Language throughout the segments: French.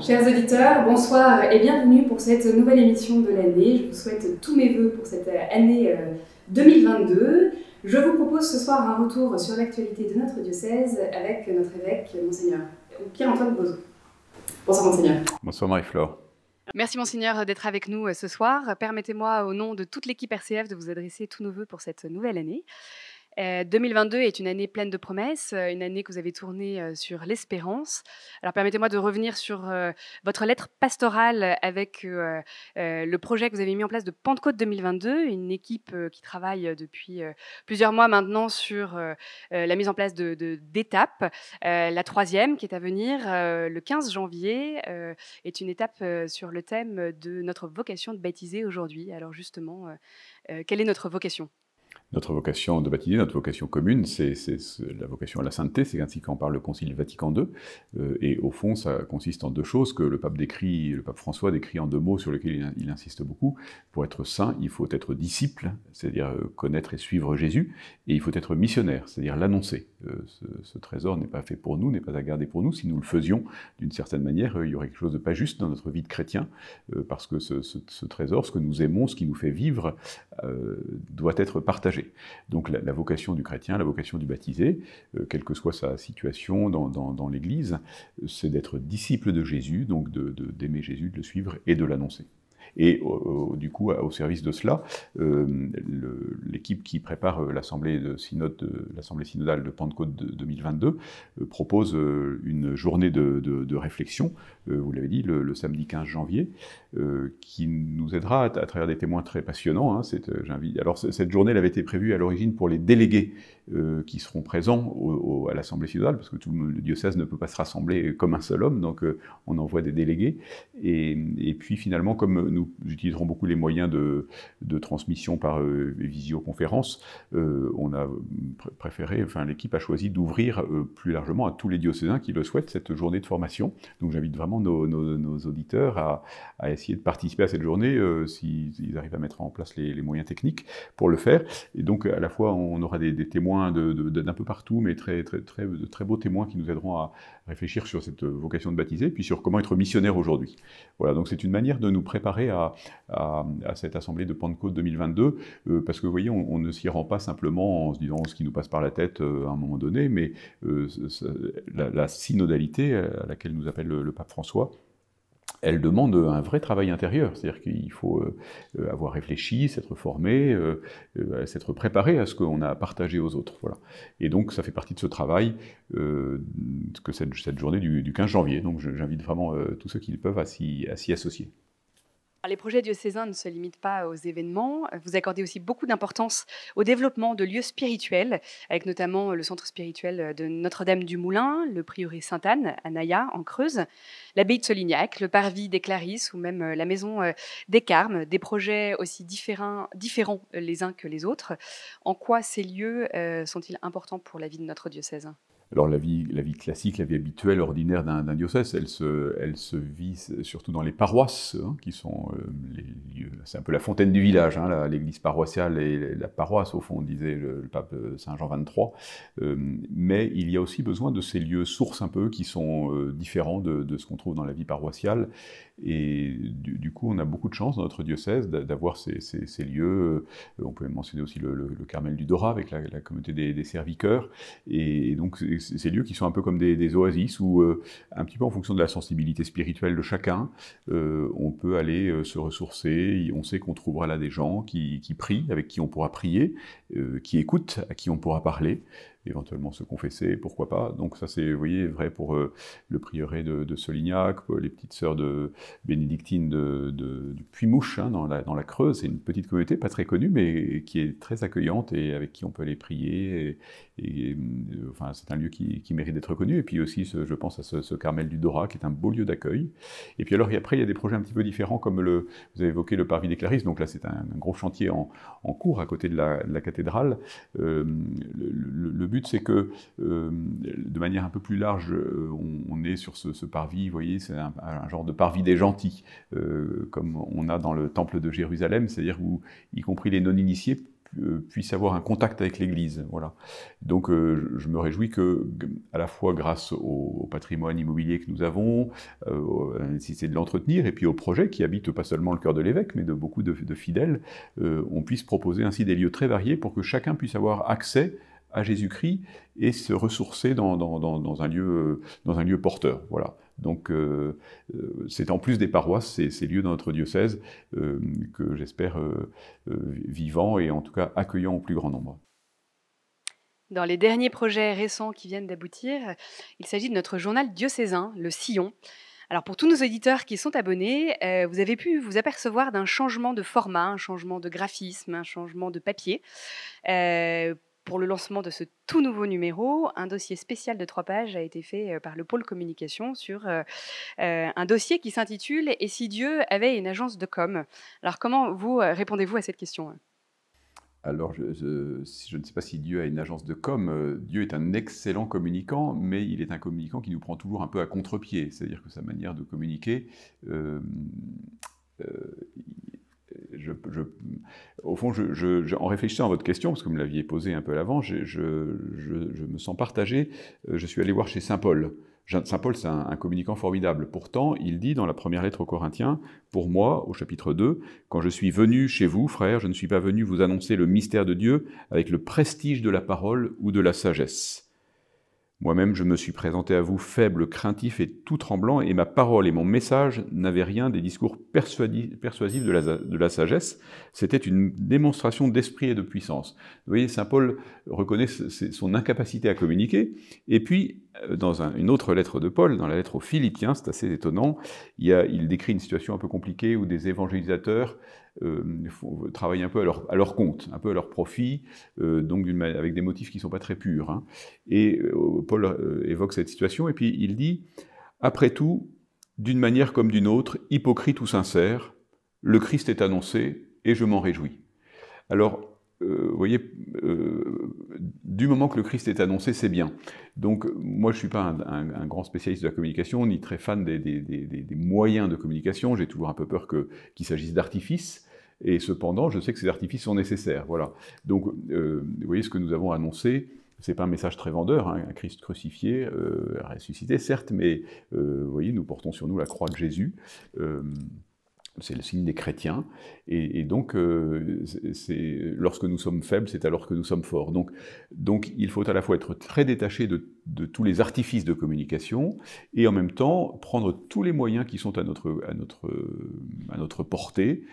Chers auditeurs, bonsoir et bienvenue pour cette nouvelle émission de l'année. Je vous souhaite tous mes vœux pour cette année 2022. Je vous propose ce soir un retour sur l'actualité de notre diocèse avec notre évêque, Monseigneur Pierre-Antoine Bozot. Bonsoir Monseigneur. Bonsoir Marie-Flore. Merci Monseigneur d'être avec nous ce soir. Permettez-moi au nom de toute l'équipe RCF de vous adresser tous nos vœux pour cette nouvelle année. 2022 est une année pleine de promesses, une année que vous avez tournée sur l'espérance. Alors permettez-moi de revenir sur votre lettre pastorale avec le projet que vous avez mis en place de Pentecôte 2022, une équipe qui travaille depuis plusieurs mois maintenant sur la mise en place d'étapes. La troisième qui est à venir le 15 janvier est une étape sur le thème de notre vocation de baptiser aujourd'hui. Alors justement, quelle est notre vocation ? Notre vocation de baptiser, notre vocation commune, c'est la vocation à la sainteté, c'est ainsi qu'en parle le Concile Vatican II. Et au fond, ça consiste en deux choses que le pape François décrit en deux mots sur lesquels il insiste beaucoup. Pour être saint, il faut être disciple, c'est-à-dire connaître et suivre Jésus, et il faut être missionnaire, c'est-à-dire l'annoncer. Ce trésor n'est pas fait pour nous, n'est pas à garder pour nous. Si nous le faisions, d'une certaine manière, il y aurait quelque chose de pas juste dans notre vie de chrétien, parce que ce trésor, ce que nous aimons, ce qui nous fait vivre, doit être partagé. Donc la vocation du chrétien, la vocation du baptisé, quelle que soit sa situation dans l'Église, c'est d'être disciple de Jésus, donc d'aimer Jésus, de le suivre et de l'annoncer. Et du coup, au service de cela, l'équipe qui prépare l'Assemblée synodale de Pentecôte 2022 propose une journée de réflexion, vous l'avez dit, le samedi 15 janvier, qui nous aidera à travers des témoins très passionnants. Alors cette journée elle avait été prévue à l'origine pour les délégués qui seront présents à l'Assemblée synodale, parce que tout le diocèse ne peut pas se rassembler comme un seul homme, donc on envoie des délégués. Et puis finalement, comme nous utiliserons beaucoup les moyens de transmission par visioconférence, on a préféré, l'équipe a choisi d'ouvrir plus largement à tous les diocésains qui le souhaitent cette journée de formation. Donc j'invite vraiment nos auditeurs à essayer de participer à cette journée s'ils arrivent à mettre en place les moyens techniques pour le faire. Et donc à la fois on aura des témoins d'un peu partout, mais de très beaux témoins qui nous aideront à réfléchir sur cette vocation de baptiser, puis sur comment être missionnaire aujourd'hui. Voilà, donc c'est une manière de nous préparer à cette assemblée de Pentecôte 2022, parce que vous voyez, on ne s'y rend pas simplement en se disant ce qui nous passe par la tête à un moment donné, mais la synodalité à laquelle nous appelle le pape François, elle demande un vrai travail intérieur, c'est-à-dire qu'il faut avoir réfléchi, s'être formé, s'être préparé à ce qu'on a à partager aux autres. Voilà. Et donc ça fait partie de ce travail que cette journée du 15 janvier. Donc j'invite vraiment tous ceux qui le peuvent à s'y associer. Les projets diocésains ne se limitent pas aux événements. Vous accordez aussi beaucoup d'importance au développement de lieux spirituels, avec notamment le centre spirituel de Notre-Dame du Moulin, le prieuré Sainte-Anne à Naïa, en Creuse, l'abbaye de Solignac, le parvis des Clarisses ou même la maison des Carmes, des projets aussi différents les uns que les autres. En quoi ces lieux sont-ils importants pour la vie de notre diocèse ? Alors la vie classique, la vie habituelle, ordinaire d'un diocèse, elle se vit surtout dans les paroisses, qui sont les lieux. C'est un peu la fontaine du village, l'église paroissiale et la paroisse, au fond, disait le pape Saint Jean XXIII. Mais il y a aussi besoin de ces lieux sources un peu, qui sont différents de ce qu'on trouve dans la vie paroissiale. Et du coup, on a beaucoup de chance dans notre diocèse d'avoir ces lieux. On peut mentionner aussi le Carmel du Dorat avec la communauté des serviteurs. Et donc, ces lieux qui sont un peu comme des oasis où, un petit peu en fonction de la sensibilité spirituelle de chacun, on peut aller se ressourcer. On sait qu'on trouvera là des gens qui prient, avec qui on pourra prier, qui écoutent, à qui on pourra parler, éventuellement se confesser, pourquoi pas. Donc ça, c'est, vous voyez, vrai pour le prieuré de Solignac, les petites sœurs de bénédictines du Puy-Mouche, dans la Creuse. C'est une petite communauté, pas très connue, mais qui est très accueillante et avec qui on peut aller prier. Enfin, c'est un lieu qui mérite d'être connu. Et puis aussi, je pense à ce Carmel du Dorat, qui est un beau lieu d'accueil. Et puis alors, après, il y a des projets un petit peu différents, comme vous avez évoqué le parvis des Clarisses. Donc là, c'est un gros chantier en cours, à côté de la cathédrale. Le but, c'est que, de manière un peu plus large, on est sur ce parvis, vous voyez, c'est un genre de parvis des gentils, comme on a dans le temple de Jérusalem, c'est-à-dire où, y compris les non-initiés, puissent avoir un contact avec l'Église. Voilà. Donc je me réjouis que, à la fois grâce au patrimoine immobilier que nous avons, à la nécessité de l'entretenir, et puis au projet qui habite pas seulement le cœur de l'évêque, mais de beaucoup de fidèles, on puisse proposer ainsi des lieux très variés pour que chacun puisse avoir accès à Jésus-Christ et se ressourcer dans un lieu porteur. Voilà. Donc c'est en plus des paroisses, ces lieux dans notre diocèse que j'espère vivants et en tout cas accueillants au plus grand nombre. Dans les derniers projets récents qui viennent d'aboutir, il s'agit de notre journal diocésain, le Sillon. Alors pour tous nos auditeurs qui sont abonnés, vous avez pu vous apercevoir d'un changement de format, un changement de graphisme, un changement de papier. Pour le lancement de ce tout nouveau numéro, un dossier spécial de 3 pages a été fait par le pôle communication sur un dossier qui s'intitule « Et si Dieu avait une agence de com ?» Alors comment vous répondez-vous à cette question? Alors, je ne sais pas si Dieu a une agence de com. Dieu est un excellent communicant, mais il est un communicant qui nous prend toujours un peu à contre-pied. C'est-à-dire que sa manière de communiquer, euh, au fond, en réfléchissant à votre question, parce que vous me l'aviez posée un peu à l'avant, je me sens partagé. Je suis allé voir chez Saint Paul. Saint Paul, c'est un communicant formidable. Pourtant, il dit dans la première lettre aux Corinthiens, pour moi, au chapitre 2, « Quand je suis venu chez vous, frères, je ne suis pas venu vous annoncer le mystère de Dieu avec le prestige de la parole ou de la sagesse. Moi-même, je me suis présenté à vous faible, craintif et tout tremblant, et ma parole et mon message n'avaient rien des discours persuasifs de la sagesse. C'était une démonstration d'esprit et de puissance. » Vous voyez, saint Paul reconnaît son incapacité à communiquer. Et puis, dans une autre lettre de Paul, dans la lettre aux Philippiens, c'est assez étonnant, il décrit une situation un peu compliquée où des évangélisateurs travaillent un peu à leur compte, un peu à leur profit, donc avec des motifs qui ne sont pas très purs. Hein. Et Paul évoque cette situation, et puis il dit « Après tout, d'une manière comme d'une autre, hypocrite ou sincère, le Christ est annoncé, et je m'en réjouis. » Alors, vous voyez, du moment que le Christ est annoncé, c'est bien. Donc, moi, je ne suis pas un grand spécialiste de la communication, ni très fan des moyens de communication. J'ai toujours un peu peur qu'il s'agisse d'artifices. Et cependant, je sais que ces artifices sont nécessaires. Voilà. Donc, vous voyez, ce que nous avons annoncé, ce n'est pas un message très vendeur, hein, un Christ crucifié, ressuscité, certes, mais vous voyez, nous portons sur nous la croix de Jésus. C'est le signe des chrétiens, et donc lorsque nous sommes faibles, c'est alors que nous sommes forts. Donc il faut à la fois être très détaché de tous les artifices de communication, et en même temps prendre tous les moyens qui sont à notre portée,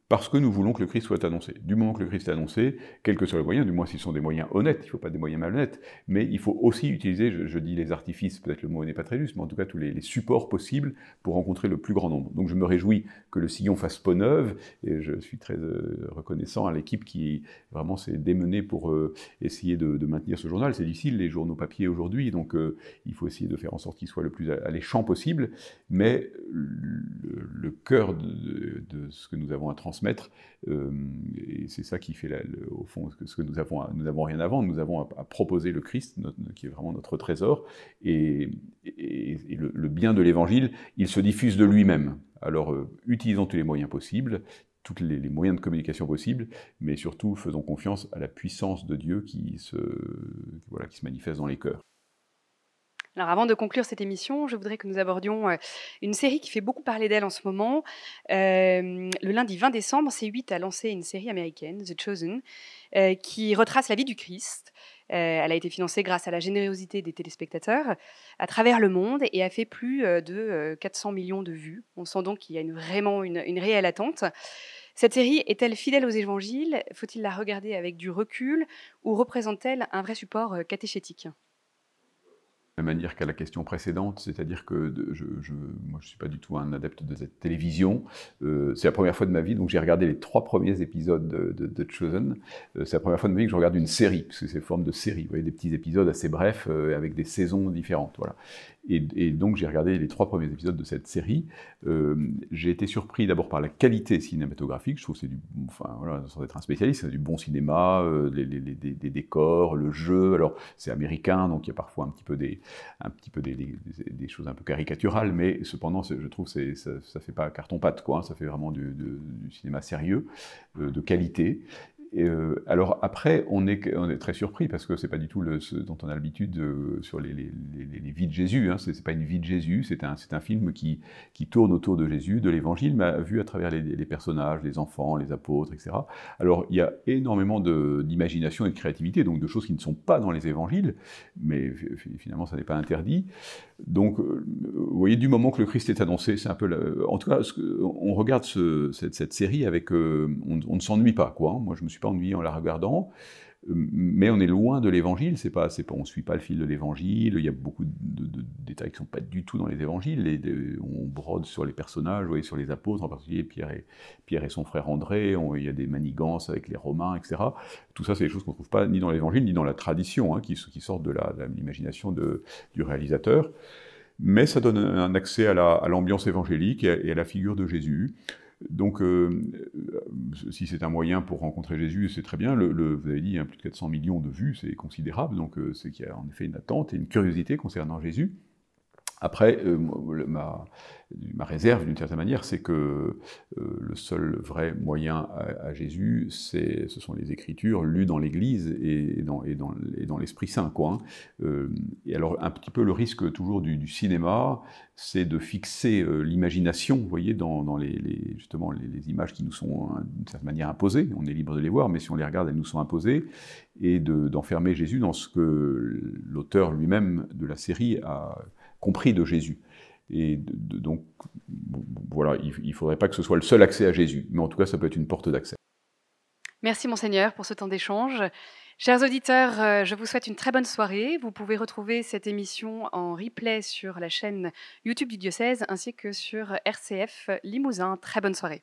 parce que nous voulons que le Christ soit annoncé. Du moment que le Christ est annoncé, quels que soient les moyens, du moins s'ils sont des moyens honnêtes, il ne faut pas des moyens malhonnêtes, mais il faut aussi utiliser, je dis les artifices, peut-être le mot n'est pas très juste, mais en tout cas tous les supports possibles pour rencontrer le plus grand nombre. Donc je me réjouis que le Sillon fasse peau neuve, et je suis très reconnaissant à l'équipe qui vraiment s'est démenée pour essayer de maintenir ce journal. C'est difficile, les journaux papier aujourd'hui, donc il faut essayer de faire en sorte qu'il soit le plus alléchant possible, mais le cœur de ce que nous avons à transmettre, et c'est ça qui fait au fond ce que nous n'avons rien à vendre, nous avons à proposer le Christ, qui est vraiment notre trésor, et le bien de l'Évangile, il se diffuse de lui-même. Alors utilisons tous les moyens possibles, tous les moyens de communication possibles, mais surtout faisons confiance à la puissance de Dieu qui se manifeste dans les cœurs. Alors avant de conclure cette émission, je voudrais que nous abordions une série qui fait beaucoup parler d'elle en ce moment. Le lundi 20 décembre, C8 a lancé une série américaine, The Chosen, qui retrace la vie du Christ. Elle a été financée grâce à la générosité des téléspectateurs à travers le monde et a fait plus de 400 millions de vues. On sent donc qu'il y a vraiment une réelle attente. Cette série est-elle fidèle aux évangiles? Faut-il la regarder avec du recul ou représente-t-elle un vrai support catéchétique? De la même manière qu'à la question précédente, c'est-à-dire que moi je ne suis pas du tout un adepte de cette télévision, c'est la première fois de ma vie, donc j'ai regardé les 3 premiers épisodes de Chosen, c'est la première fois de ma vie que je regarde une série, parce que c'est forme de série, vous voyez, des petits épisodes assez brefs, avec des saisons différentes, voilà. Et donc j'ai regardé les 3 premiers épisodes de cette série. J'ai été surpris d'abord par la qualité cinématographique. Je trouve que c'est sans être un spécialiste, c'est du bon cinéma, des décors, le jeu. Alors c'est américain, donc il y a parfois un petit peu des choses un peu caricaturales, mais cependant je trouve que ça fait pas carton-pâte, quoi. Ça fait vraiment du cinéma sérieux, de qualité. Alors après, on est très surpris parce que c'est pas du tout ce dont on a l'habitude sur les vies de Jésus. Hein. C'est pas une vie de Jésus, c'est un film qui tourne autour de Jésus, de l'Évangile, mais vu à travers les personnages, les enfants, les apôtres, etc. Alors il y a énormément d'imagination et de créativité, donc de choses qui ne sont pas dans les Évangiles, mais finalement ça n'est pas interdit. Donc, vous voyez, du moment que le Christ est annoncé, c'est un peu... En tout cas, on regarde cette série avec... on ne s'ennuie pas, quoi. Hein. Moi, je ne me suis pas ennuyé en la regardant, mais on est loin de l'Évangile, on ne suit pas le fil de l'Évangile, il y a beaucoup de détails qui ne sont pas du tout dans les Évangiles, on brode sur les personnages, vous voyez, sur les apôtres, en particulier Pierre et son frère André, il y a des manigances avec les Romains, etc. Tout ça, c'est des choses qu'on ne trouve pas ni dans l'Évangile, ni dans la tradition, hein, qui sortent de l'imagination du réalisateur. Mais ça donne un accès à l'ambiance évangélique et à la figure de Jésus. Donc, si c'est un moyen pour rencontrer Jésus, c'est très bien. Vous avez dit, hein, plus de 400 millions de vues, c'est considérable. Donc, c'est qu'il y a en effet une attente et une curiosité concernant Jésus. Après, ma réserve, d'une certaine manière, c'est que le seul vrai moyen à Jésus, ce sont les Écritures lues dans l'Église et dans l'Esprit Saint, quoi. Hein. Et alors, un petit peu le risque toujours du cinéma, c'est de fixer l'imagination, vous voyez, dans justement les images qui nous sont d'une certaine manière imposées. On est libre de les voir, mais si on les regarde, elles nous sont imposées, et d'enfermer Jésus dans ce que l'auteur lui-même de la série a compris de Jésus. Et donc, voilà, il ne faudrait pas que ce soit le seul accès à Jésus, mais en tout cas, ça peut être une porte d'accès. Merci Monseigneur pour ce temps d'échange. Chers auditeurs, je vous souhaite une très bonne soirée. Vous pouvez retrouver cette émission en replay sur la chaîne YouTube du diocèse ainsi que sur RCF Limousin. Très bonne soirée.